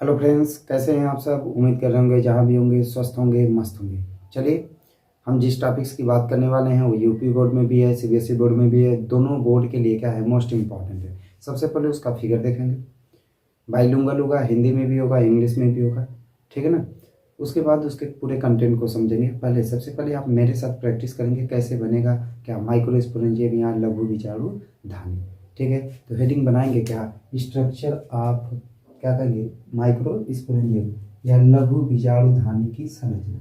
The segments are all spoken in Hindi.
हेलो फ्रेंड्स, कैसे हैं आप सब। उम्मीद कर रहे होंगे जहाँ भी होंगे स्वस्थ होंगे, मस्त होंगे। चलिए, हम जिस टॉपिक्स की बात करने वाले हैं वो यूपी बोर्ड में भी है, सीबीएसई बोर्ड में भी है। दोनों बोर्ड के लिए क्या है, मोस्ट इम्पॉर्टेंट है। सबसे पहले उसका फिगर देखेंगे। बाइलिंगुअल होगा, हिंदी में भी होगा, इंग्लिश में भी होगा, ठीक है ना। उसके बाद उसके पूरे कंटेंट को समझेंगे। पहले सबसे पहले आप मेरे साथ प्रैक्टिस करेंगे कैसे बनेगा क्या, माइक्रो स्पोरेंजियम या लघु बीजाणु धानी। ठीक है, तो हेडिंग बनाएंगे क्या, स्ट्रक्चर आप क्या करेंगे, माइक्रो स्पोरेंजियम या लघु बीजाणु धानी की संरचना।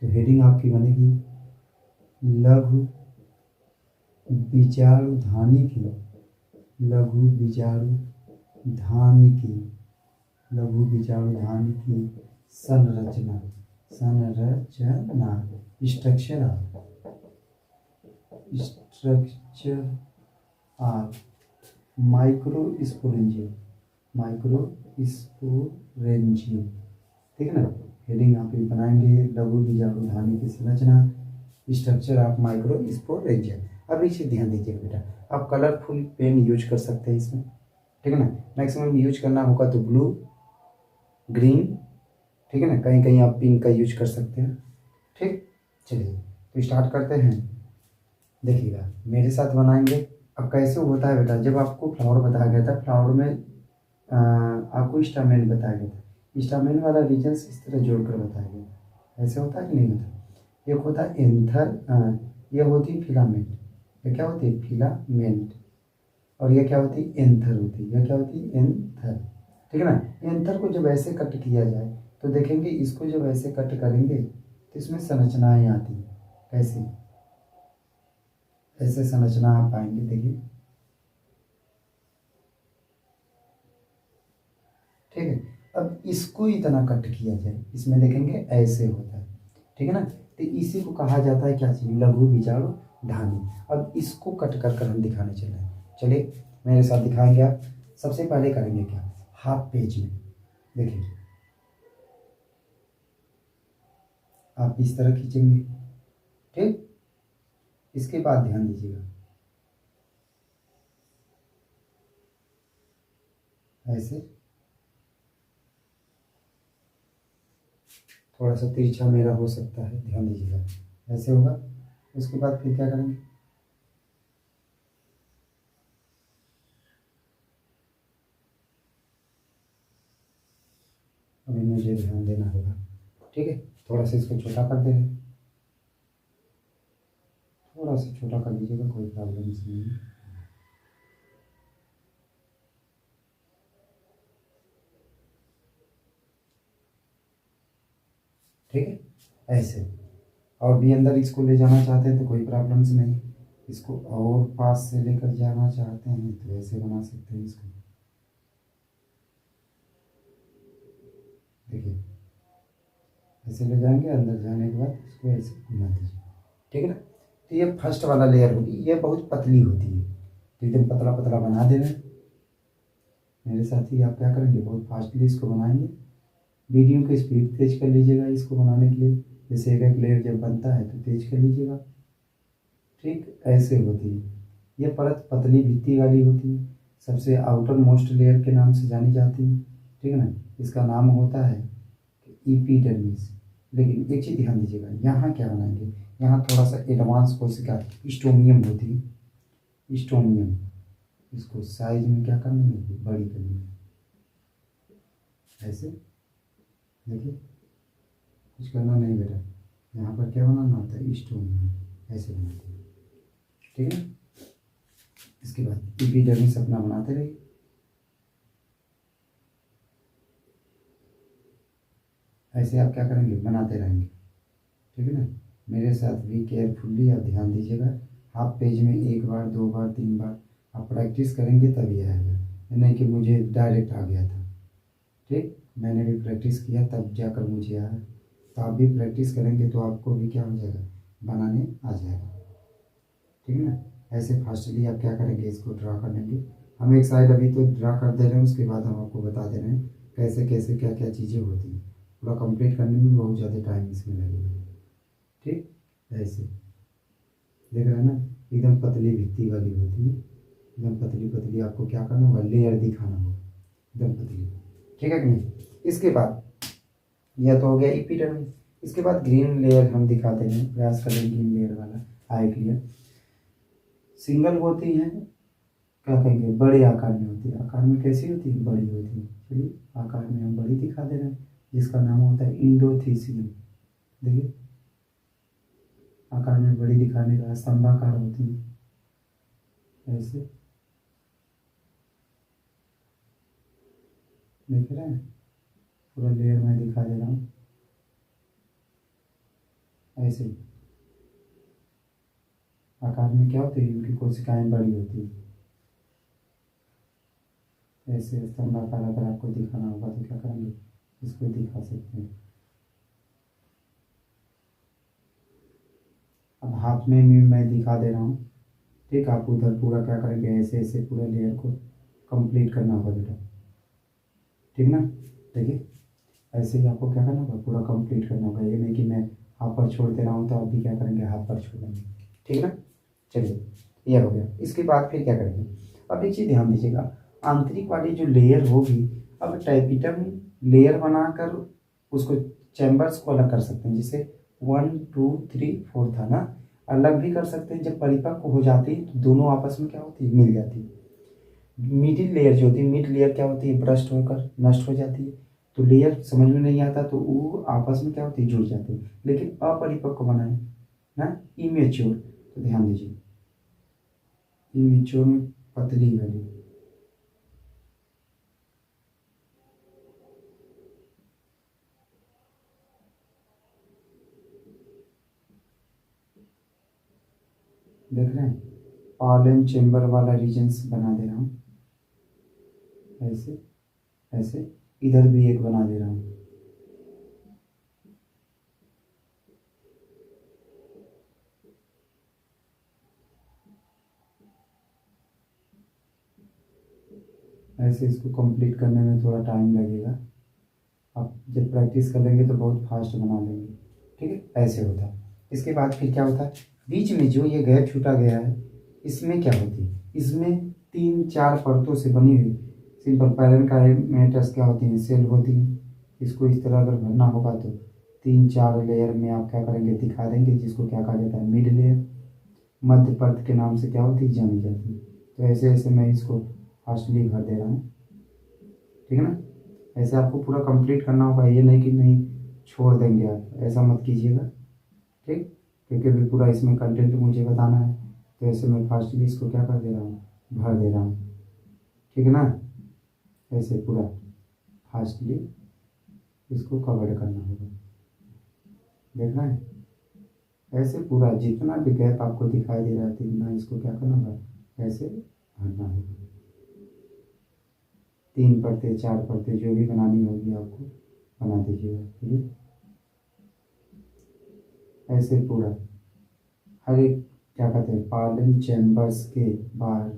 तो हेडिंग आपकी बनेगी लघु बीजाणु धानी की, लघु बीजाणु धानी की, लघु बीजाणु धानी की संरचना। संरचना structure structure of micro sporangium, micro sporangium, ठीक है ना। हेडिंग आप ये बनाएंगे लघु बीजाणु धानी की संरचना, स्ट्रक्चर ऑफ माइक्रो स्पोरेंजियम। अब इसे ध्यान दीजिए बेटा, आप कलरफुल पेन यूज कर सकते हैं इसमें, ठीक है ना। मैक्सिमम यूज करना होगा तो ब्लू, ग्रीन, ठीक है ना। कहीं कहीं आप पिंक का यूज कर सकते हैं। ठीक, चलिए तो स्टार्ट करते हैं। देखिएगा मेरे साथ बनाएंगे। अब कैसे होता है बेटा, जब आपको फ्लावर बताया गया था, फ्लावर में आपको स्टामेन बताया गया था। स्टामेन वाला रीजन्स इस तरह जोड़कर बताया गया। ऐसे होता है कि नहीं होता। एक होता है एंथर, ये होती है फिलामेंट। ये क्या होती है, फिलामेंट। और ये क्या होती है, एंथर होती है। ये क्या होती है, एंथर, ठीक है ना। एंथर को जब ऐसे कट किया जाए तो देखेंगे, इसको जब ऐसे कट करेंगे तो इसमें संरचनाएं आती हैं। कैसे, ऐसे संरचना आप पाएंगे, देखिए, ठीक है। अब इसको इतना कट किया जाए, इसमें देखेंगे ऐसे होता है, ठीक है ना। तो इसी को कहा जाता है क्या चीज, लघु बीजाणु धानी। अब इसको कट कर कर हम दिखाने चले हैं। चलिए मेरे साथ दिखाएंगे आप। सबसे पहले करेंगे क्या, हाफ पेज में देखिए, आप इस तरह खींचेंगे, ठीक। इसके बाद ध्यान दीजिएगा, ऐसे थोड़ा सा तिरछा मेरा हो सकता है, ध्यान दीजिएगा, ऐसे होगा। उसके बाद फिर क्या करेंगे, अभी मुझे ध्यान देना होगा, ठीक है। थोड़ा सा इसको छोटा कर देंगे, थोड़ा सा छोटा कर दीजिएगा, कोई प्रॉब्लम नहीं है। ठीक है, ऐसे। और भी अंदर इसको ले जाना चाहते हैं तो कोई प्रॉब्लम्स नहीं। इसको और पास से लेकर जाना चाहते हैं तो ऐसे बना सकते हैं इसको, देखिए ऐसे ले जाएंगे, अंदर जाने के बाद इसको ऐसे घुमा दीजिए, ठीक है ना। तो ये फर्स्ट वाला लेयर होगी, ये बहुत पतली होती है, तो एकदम पतला पतला बना देना। मेरे साथ ही आप क्या करेंगे, बहुत फास्टली इसको बनाएंगे। वीडियो की स्पीड तेज कर लीजिएगा इसको बनाने के लिए। जैसे एक एक लेयर जब बनता है तो तेज कर लीजिएगा, ठीक। ऐसे होती है ये परत, पतली भित्ति वाली होती है, सबसे आउटर मोस्ट लेयर के नाम से जानी जाती है, ठीक है ना। इसका नाम होता है इपीडर्मिस। लेकिन एक चीज़ ध्यान दीजिएगा, यहाँ क्या बनाएंगे, यहाँ थोड़ा सा एडवांस कोशिका स्टोमियम होती है, स्टोमियम। इसको साइज में क्या करनी है, बड़ी करनी है, ऐसे देखिए। कुछ करना नहीं बेटा, यहाँ पर क्या बनाना होता है, स्टोमियम, ऐसे बनाते हैं, ठीक है। इसके बाद इपीडर्मिस अपना बनाते रहिए। ऐसे आप क्या करेंगे, बनाते रहेंगे, ठीक है ना। मेरे साथ भी केयरफुल्ली आप ध्यान दीजिएगा। हाफ पेज में एक बार, दो बार, तीन बार आप प्रैक्टिस करेंगे तभी आएगा, नहीं कि मुझे डायरेक्ट आ गया था, ठीक। मैंने भी प्रैक्टिस किया तब जाकर मुझे आया, तो आप भी प्रैक्टिस करेंगे तो आपको भी क्या हो जाएगा, बनाने आ जाएगा, ठीक है ना। ऐसे फास्टली आप क्या करेंगे, इसको ड्रा कर लेंगे। हम एक साइड अभी तो ड्रा कर दे रहे हैं, उसके बाद हम आपको बता दे रहे हैं कैसे कैसे क्या क्या चीज़ें होती हैं। पूरा कंप्लीट करने में बहुत ज़्यादा टाइम इसमें लगेगा, ठीक। ऐसे देख रहे हैं ना, एकदम पतली भित्ती वाली होती है, एकदम पतली पतली। आपको क्या करना होगा, लेयर दिखाना होगा एकदम पतली, ठीक है कि नहीं। इसके बाद यह तो हो गया एपिडर्मिस। इसके बाद ग्रीन लेयर हम दिखाते हैं, प्रयास करें ग्रीन लेयर वाला आई क्लियर। सिंगल होती हैं, क्या कहेंगे, बड़े आकार में होती है। आकार में कैसी होती है, बड़ी होती है। चलिए आकार में हम बड़ी दिखा दे रहे हैं, जिसका नाम होता है इंडोथीसियम। देखिए आकार में बड़ी दिखाने का, स्तंभाकार होती है ऐसे, देख रहे हैं, पूरा लेयर में दिखा दे रहा हूँ ऐसे। आकार में क्या होती है, इनकी कोशिकाएं बड़ी होती है ऐसे स्तंभाकार। अगर आपको दिखाना होगा तो क्या करेंगे, इसको दिखा सकते हैं। अब हाथ में भी मैं दिखा दे रहा हूँ, ठीक। आप उधर पूरा क्या करेंगे, ऐसे ऐसे पूरे लेयर को कंप्लीट करना होगा बेटा, ठीक ना। देखिए ऐसे ही आपको क्या करना होगा, पूरा कंप्लीट करना होगा। ये नहीं कि मैं हाथ पर छोड़ दे रहा हूँ तो आप भी क्या करेंगे, हाथ पर छोड़ देंगे, ठीक ना। चलिए ये हो गया। इसके बाद फिर क्या करेंगे, अब एक चीज़ ध्यान दीजिएगा, आंतरिक वाली जो लेयर होगी, अब टाइपिटम लेयर बनाकर उसको चैम्बर्स को अलग कर सकते हैं। जैसे 1 2 3 4 था ना, अलग भी कर सकते हैं। जब परिपक्व हो जाती है तो दोनों आपस में क्या होती है, मिल जाती है। मिडिल लेयर जो होती है, मिड लेयर क्या होती है, भ्रष्ट होकर नष्ट हो जाती है। तो लेयर समझ में नहीं आता तो वो आपस में क्या होती है, जुड़ जाती है। लेकिन अपरिपक्व बनाए ना, इमेच्योर, तो ध्यान दीजिए इमेच्योर में पतली वाली, देख रहे हैं, पॉलन चेम्बर वाला रीजन्स बना दे रहा हूँ ऐसे ऐसे। इधर भी एक बना दे रहा हूँ, ऐसे। इसको कंप्लीट करने में थोड़ा टाइम लगेगा, आप जब प्रैक्टिस कर लेंगे तो बहुत फास्ट बना लेंगे, ठीक है। ऐसे होता है। इसके बाद फिर क्या होता है, बीच में जो ये गैप छूटा गया है, इसमें क्या होती है, इसमें 3 4 परतों से बनी हुई सिंपल पैरेन्काइमेटस क्या होती है, सेल होती है। इसको इस तरह अगर भरना होगा तो 3 4 लेयर में आप क्या करेंगे, दिखा देंगे, जिसको क्या कहा जाता है, मिड लेयर। मध्य परत के नाम से क्या होती है, जानी जाती है। तो ऐसे ऐसे मैं इसको फास्टली भर दे रहा हूँ, ठीक है ना। ऐसे आपको पूरा कंप्लीट करना होगा, ये नहीं कि नहीं छोड़ देंगे आप, ऐसा मत कीजिएगा, ठीक। क्योंकि अभी पूरा इसमें कंटेंट मुझे बताना है, तो ऐसे मैं फास्टली इसको क्या कर दे रहा हूँ, भर दे रहा हूँ, ठीक है ना। ऐसे पूरा फास्टली इसको कवर करना होगा, देखना है। ऐसे पूरा जितना भी गैप आपको दिखाई दे रहा है, इतना इसको क्या करना होगा, ऐसे भरना होगा। 3 परतें 4 परतें जो भी बनानी होगी आपको बना दीजिएगा, ठीक है। ऐसे पूरा हर एक क्या कहते हैं, पॉलन चैम्बर्स के बाहर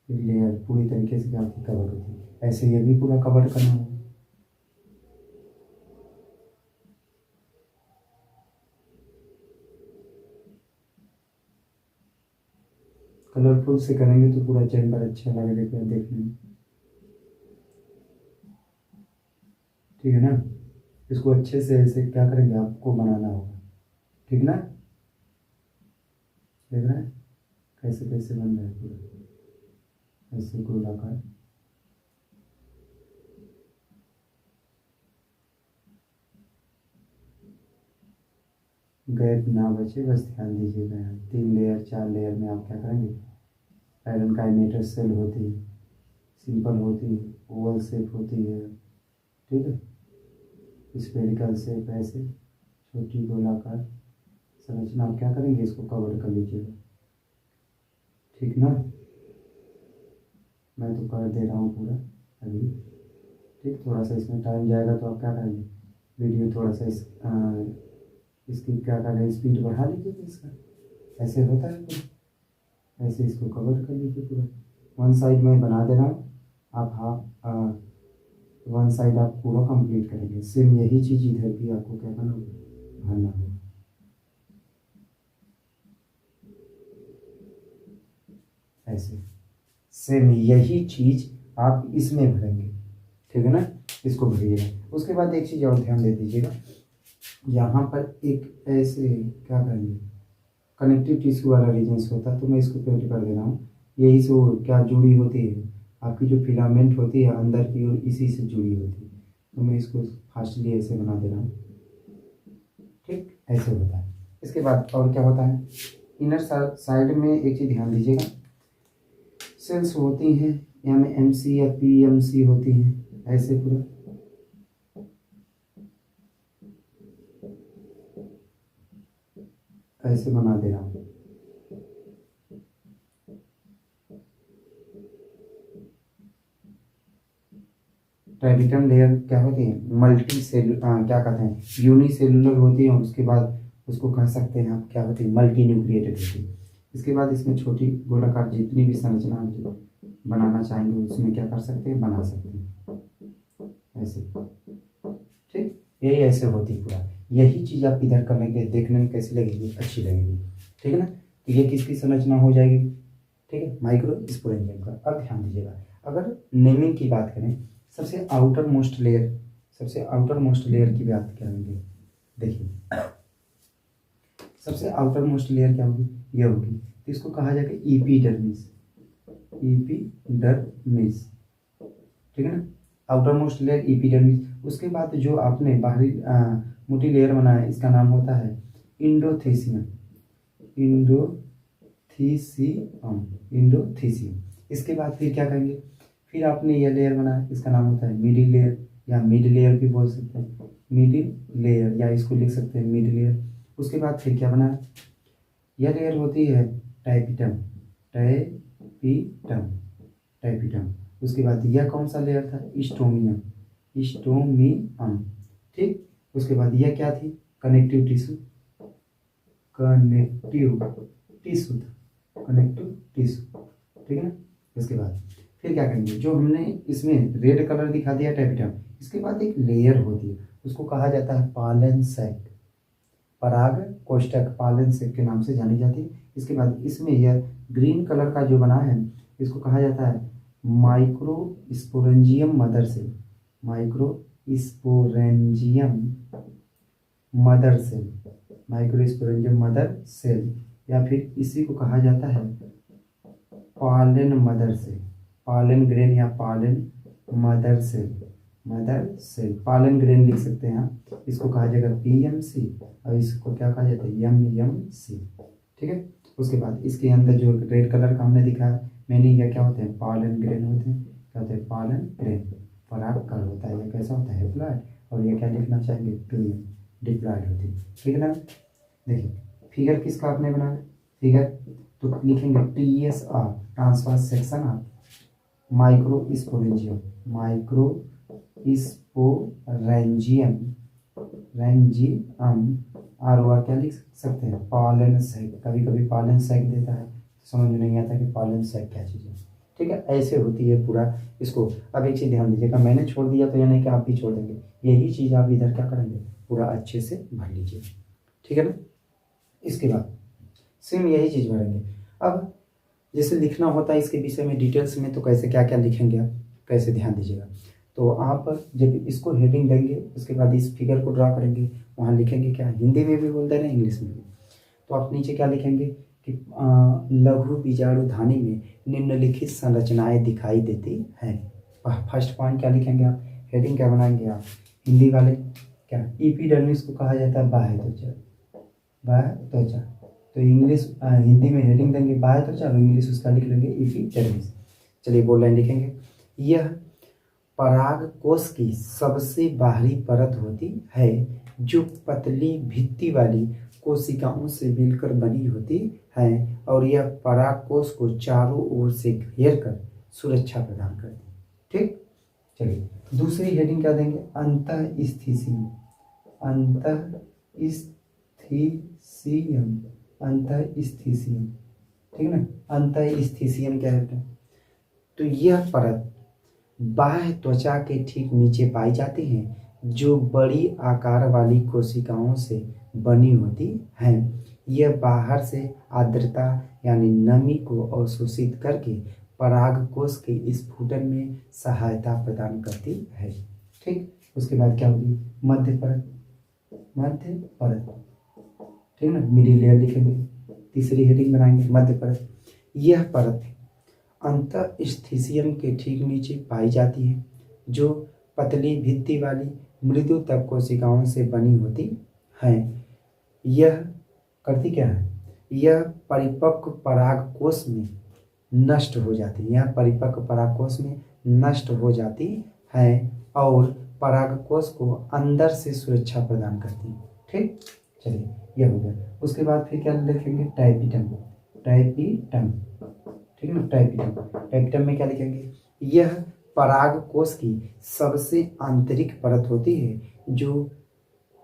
लेयर पूरी तरीके से क्या होती है, कवर होती है। ऐसे ये भी पूरा कवर करना होगा। कलरफुल से करेंगे तो पूरा चैम्बर अच्छा लगेगा देखने में, ठीक है ना। इसको अच्छे से ऐसे क्या करेंगे, आपको बनाना होगा, ठीक ना। देख रहे हैं कैसे कैसे बन रहा है पूरा ऐसे गोलाकार। गैप ना बचे, बस ध्यान दीजिएगा। यहाँ 3 लेयर 4 लेयर में आप क्या करेंगे, पैरेन्काइमेटस सेल होती है, सिंपल होती है, ओवल शेप होती है, ठीक है। स्फेरिकल शेप, ऐसे छोटी गोलाकार संरचना आप क्या करेंगे, इसको कवर कर लीजिएगा, ठीक ना। मैं तो कर दे रहा हूँ पूरा अभी, ठीक। थोड़ा सा इसमें टाइम जाएगा तो आप क्या करेंगे, वीडियो थोड़ा सा इसकी क्या करें, स्पीड बढ़ा लीजिए इसका। ऐसे होता है पूरा, ऐसे इसको कवर कर लीजिए पूरा। वन साइड में बना दे रहा हूँ, आप हाफ वन साइड आप पूरा कंप्लीट करेंगे। सेम यही चीज़ इधर भी आपको क्या करना होगा, भरना होगा, ऐसे। सेम यही चीज़ आप इसमें भरेंगे, ठीक है ना। इसको भरिएगा। उसके बाद एक चीज़ और ध्यान दे दीजिएगा, यहाँ पर एक ऐसे क्या करेंगे कनेक्टिव टिश्यू वाला रीजन्स होता है, तो मैं इसको पेंट कर दे रहा हूँ। यही से वो क्या जुड़ी होती है, आपकी जो फिलामेंट होती है अंदर की ओर इसी से जुड़ी होती है, तो मैं इसको फास्टली ऐसे बना दे रहा हूँ। ठीक, ऐसे होता है। इसके बाद और क्या होता है, इनर साइड में एक चीज़ ध्यान दीजिएगा, सेल्स होती हैं एमएमसी या पीएमसी होती हैं, ऐसे पूरा ऐसे बना दे रहा हूँ। ट्राइबिटम लेयर क्या होती है, मल्टी सेलुलर क्या कहते हैं यूनिसेलुलर होती है, और उसके बाद उसको कह सकते हैं आप क्या होती है मल्टी न्यूक्लिएटेड होती है। इसके बाद इसमें छोटी गोलाकार जितनी भी संरचना बनाना चाहेंगे उसमें क्या कर सकते हैं, बना सकते हैं ऐसे। ठीक, यही ऐसे होती है पूरा। यही चीज़ आप इधर करेंगे, देखने में कैसी लगेगी, अच्छी लगेगी। ठीक है ना, तो ये किसकी संरचना हो जाएगी, ठीक है, माइक्रोस्पोरेंजियम का। अब ध्यान दीजिएगा, अगर नेमिंग की बात करें, सबसे आउटर मोस्ट लेयर की बात करेंगे। देखिए सबसे आउटर मोस्ट लेयर क्या होगी, ये होगी, तो इसको कहा जाएगा एपिडर्मिस। ठीक है ना, आउटर मोस्ट लेयर एपिडर्मिस। उसके बाद जो आपने बाहरी मोटी लेयर बनाया इसका नाम होता है इंडोथीसियम। इसके बाद फिर क्या करेंगे, फिर आपने यह लेयर बनाया इसका नाम होता है मिडिल लेयर, या मिड लेयर भी बोल सकते हैं, मिडिल लेयर, या इसको लिख सकते हैं मिड लेयर। उसके बाद फिर क्या बनाया, यह लेयर होती है टाइपिटम। उसके बाद यह कौन सा लेयर था, स्टोमियम। ठीक, उसके बाद यह क्या थी, कनेक्टिव टिश्यू ठीक है ना। इसके बाद फिर क्या करेंगे, जो हमने इसमें रेड कलर दिखा दिया टाइपिटम, इसके बाद एक लेयर होती है उसको कहा जाता है पालन सैक, पराग कोष्ठक पालन सैक के नाम से जानी जाती है। इसके बाद इसमें यह ग्रीन कलर का जो बना है इसको कहा जाता है माइक्रोस्पोरेंजियम मदर सेल, या फिर इसी को कहा जाता है पालन ग्रेन या पालन मदर सेल। पालन ग्रेन लिख सकते हैं आप, इसको कहा जाएगा पीएमसी, और इसको क्या कहा जाता है एमएमसी। ठीक है, उसके बाद इसके अंदर जो रेड कलर का हमने दिखाया मैंने, यह क्या होते हैं पालन ग्रेन होते हैं। क्या होते हैं, पालन ग्रेन परागकण होता है, यह कैसा होता है हैप्लॉइड, और ये क्या लिखना चाहेंगे डिप्लॉइड होती है। ठीक है ना, देखिए फिगर किसका आपने बनाया, फिगर तो लिखेंगे TSR transverse section of microsporangium और क्या लिख सकते हैं पालन सैक। कभी कभी पालन सैक देता है तो समझ में नहीं आता कि पालन सैक क्या चीज़ है। ठीक है, ऐसे होती है पूरा इसको। अब एक चीज़ ध्यान दीजिएगा, मैंने छोड़ दिया तो यानी कि आप भी छोड़ देंगे, यही चीज़ आप इधर क्या करेंगे पूरा अच्छे से भर लीजिए। ठीक है ना, इसके बाद सेम यही चीज़ भरेंगे। अब जैसे लिखना होता है इसके विषय में डिटेल्स में, तो कैसे क्या क्या लिखेंगे आप, कैसे ध्यान दीजिएगा। तो आप जब इसको हेडिंग देंगे उसके बाद इस फिगर को ड्रा करेंगे, वहाँ लिखेंगे क्या, हिंदी में भी बोल दे रहे हैं इंग्लिश में भी। तो आप नीचे क्या लिखेंगे कि लघु बीजाणुधानी में निम्नलिखित संरचनाएं दिखाई देती हैं। फर्स्ट पॉइंट क्या लिखेंगे आप, हेडिंग क्या बनाएंगे आप, हिंदी वाले क्या, एपिडर्मिस को कहा जाता है बाह्य त्वचा। तो इंग्लिश हिंदी में हेडिंग देंगे बाह्य त्वचा, और इंग्लिश उसका लिख लेंगे एपिडर्मिस। चलिए बोल रहे हैं, लिखेंगे यह पराग कोश की सबसे बाहरी परत होती है जो पतली भित्ति वाली कोशिकाओं से मिलकर बनी होती है, और यह पराग कोश को चारों ओर से घेर कर सुरक्षा प्रदान करती है। ठीक, चलिए दूसरी हेडिंग क्या देंगे, अंतःस्थिसियम। ठीक है ना, अंतःस्थिसियम क्या होता है, तो यह परत बाह्य त्वचा के ठीक नीचे पाई जाती है जो बड़ी आकार वाली कोशिकाओं से बनी होती हैं। यह बाहर से आर्द्रता यानी नमी को अवशोषित करके परागकोश के स्फुटन में सहायता प्रदान करती है। ठीक। उसके बाद क्या होगी, मध्य परत, मध्य परत, ठीक ना, मिडिल लेयर लिखेंगे। तीसरी हेडिंग बनाएंगे मध्य परत। यह परत अंतःस्थिशियम के ठीक नीचे पाई जाती है, जो पतली भित्ति वाली मृदु तक कोशिकाओं से बनी होती है। यह करती क्या है, यह परिपक्व परागकोश में नष्ट हो जाती है, यह परिपक्व परागकोश में नष्ट हो जाती है और परागकोश को अंदर से सुरक्षा प्रदान करती है। ठीक, चलिए यह हो गया। उसके बाद फिर क्या लिखेंगे, टाइपिटम, टाइपिटम, ठीक है ना, टाइपिटम। टाइपिटम में क्या लिखेंगे, यह परागकोश की सबसे आंतरिक परत होती है, जो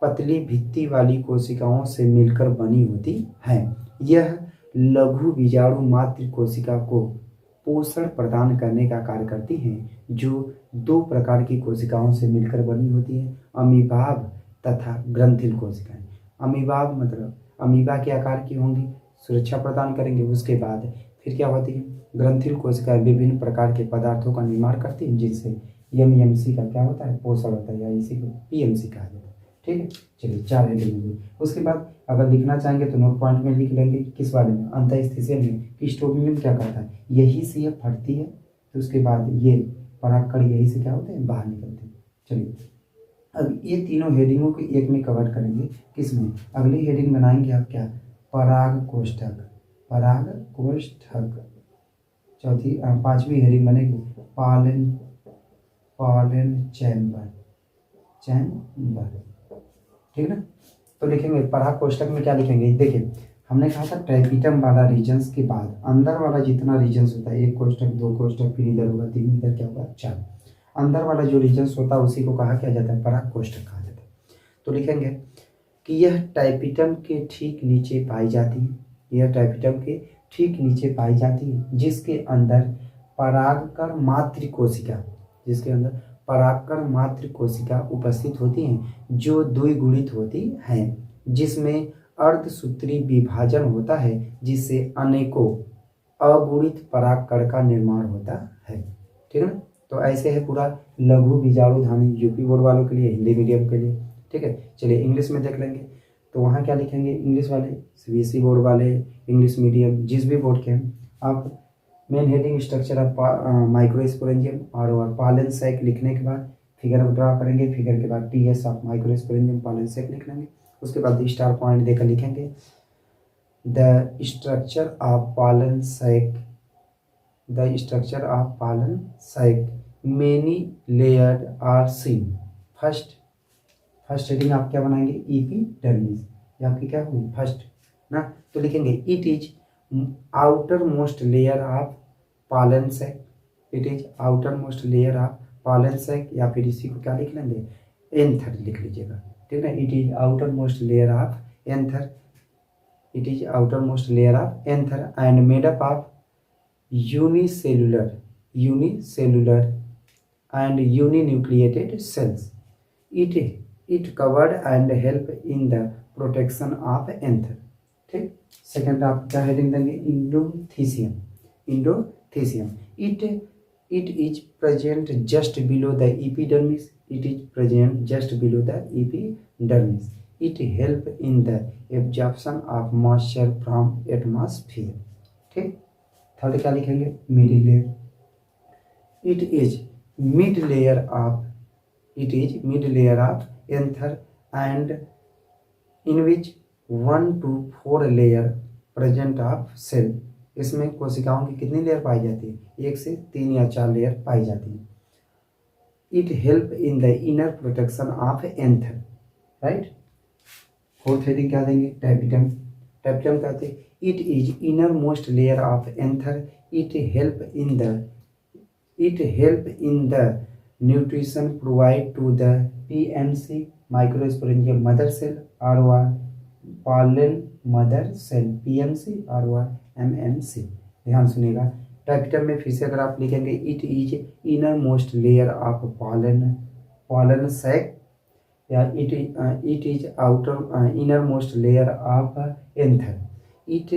पतली भित्ति वाली कोशिकाओं से मिलकर बनी होती है। यह लघु बीजाणु मात्र कोशिका को पोषण प्रदान करने का कार्य करती है, जो दो प्रकार की कोशिकाओं से मिलकर बनी होती है, अमीबाब तथा ग्रंथिल कोशिकाएं। अमीबाब मतलब अमीबा के आकार की होंगी, सुरक्षा प्रदान करेंगे। उसके बाद फिर क्या होती है, ग्रंथिल कोशिकाएं विभिन्न प्रकार के पदार्थों का निर्माण करती हैं, जिनसे एमएमसी का क्या होता है, पोषण होता है, या इसी को पीएमसी कहा जाता है। ठीक है, चलिए 4 हेडिंग होगी। उसके बाद अगर लिखना चाहेंगे तो नोट पॉइंट में लिख लेंगे, किस वाले में, अंतःस्थिशियम में कि स्ट्रोबियम क्या करता है, यही से ये फटती है, तो उसके बाद ये परागकण यही से क्या होते हैं, बाहर निकलते हैं। चलिए अब ये तीनों हेडिंगों को एक में कवर करेंगे, किसमें, अगली हेडिंग बनाएंगे आप क्या, पराग कोष्ठक, पराग कोष्ठक। चौथी 5वीं हेडिंग बनेगी पॉलन, पॉलन चैम्बर, चैम्बर, ठीक है ना। तो लिखेंगे पराग कोष्ठक में क्या लिखेंगे, देखिए हमने कहा था टाइपिटम वाला रीजन्स के बाद अंदर वाला जितना रीजन्स होता है, 1 कोष्ठक 2 कोष्ठक, फिर इधर होगा 3, इधर क्या होगा 4, अंदर वाला जो रीजन्स होता है उसी को कहा क्या जाता है, पराग कोष्ठक कहा जाता है। तो लिखेंगे कि यह टाइपिटम के ठीक नीचे पाई जाती है, यह टाइपिटम के ठीक नीचे पाई जाती है, जिसके अंदर परागकण मात्र कोशिका, जिसके अंदर परागकण मात्र कोशिका उपस्थित होती हैं, जो द्विगुणित होती हैं, जिसमें अर्धसूत्री विभाजन होता है, जिससे अनेकों अगुणित परागकण का निर्माण होता है। ठीक है ना। तो ऐसे है पूरा लघु बीजाणुधानी, यूपी बोर्ड वालों के लिए, हिंदी मीडियम के लिए। ठीक है, चलिए इंग्लिश में देख लेंगे। तो वहाँ क्या लिखेंगे, इंग्लिश वाले, सीबीएसई बोर्ड वाले, इंग्लिश मीडियम, जिस भी बोर्ड के हैं आप, main heading structure of microsporangium और पालन सैक लिखने के बाद फिगर ड्रा करेंगे, फिगर के बाद TS of microsporangium pollen sac लिख लेंगे। उसके बाद स्टार पॉइंट देकर लिखेंगे the structure of pollen sac, the structure of pollen sac many layered are seen. First heading आप क्या बनाएंगे, एपिडर्मिस, ये आपकी क्या होगी फर्स्ट ना। तो लिखेंगे it is outermost layer of pollen sac, it is outermost layer of pollen sac, या फिर इसी को क्या लिख लेंगे, एंथर लिख लीजिएगा। ठीक है, it is outermost layer of anther, it is outermost layer of anther and made up of unicellular and uninucleated cells. It covered and help in the protection of anther. ठीक, सेकंड आप क्या हेडिंग देंगे, endothecium, endothecium. It is present just below the epidermis, it is present just below the epidermis. It help in the absorption of moisture from atmosphere. ठीक, थर्ड क्या लिखेंगे, middle layer. It is mid layer of, it is mid layer of anther and in which 1 to 4 layer present of cell. इसमें कोशिकाओं की कितनी लेयर पाई जाती है, 1 से 3 या 4 लेयर पाई जाती है। It help in the inner protection of anther, right. Fourth heading क्या देंगे, टाइपिटम। टाइपिटम कहते हैं it is innermost layer of anther, it help in the nutrition provide to the PMC microsporangium mother cell और पॉलन मदर सेल, पीएमसी और एमएमसी। ध्यान सुनिएगा, टाइपिटम में फिर से अगर आप लिखेंगे it is innermost layer of pollen sac, या it is outer innermost layer of anther, it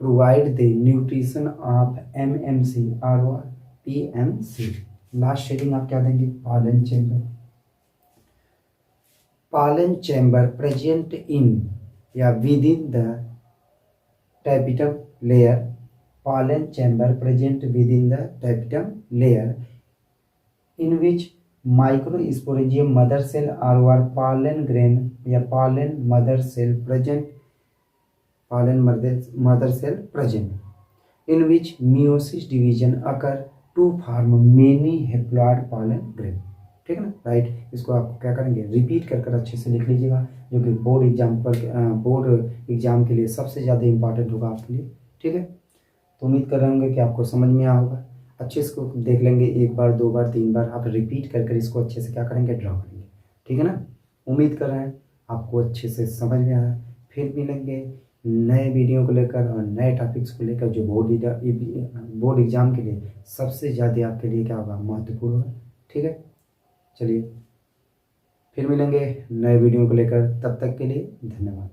provide the nutrition of MMC और पीएमसी। लास्ट शेडिंग आप क्या देंगे, pollen chamber, pollen chamber present in या within the tapetum layer, pollen chamber present within the tapetum layer in which microsporidium mother cell or pollen grain या pollen mother cell present, pollen mother cell present in which meiosis division occur to form many haploid pollen grain। ठीक है ना, राइट। इसको आप क्या करेंगे, रिपीट कर कर अच्छे से लिख लीजिएगा, जो कि बोर्ड एग्जाम के लिए सबसे ज़्यादा इंपॉर्टेंट होगा आपके लिए। ठीक है, तो उम्मीद कर रहे होंगे कि आपको समझ में आया होगा। अच्छे से इसको देख लेंगे, एक बार, दो बार, तीन बार आप रिपीट कर कर इसको अच्छे से क्या करेंगे, ड्रॉ करेंगे। ठीक है ना, उम्मीद कर रहे हैं आपको अच्छे से समझ में आया। फिर मिलेंगे नए वीडियो को लेकर और नए टॉपिक्स को लेकर, जो बोर्ड एग्जाम के लिए सबसे ज़्यादा आपके लिए क्या होगा, महत्वपूर्ण होगा। ठीक है, चलिए फिर मिलेंगे नए वीडियो को लेकर, तब तक के लिए धन्यवाद।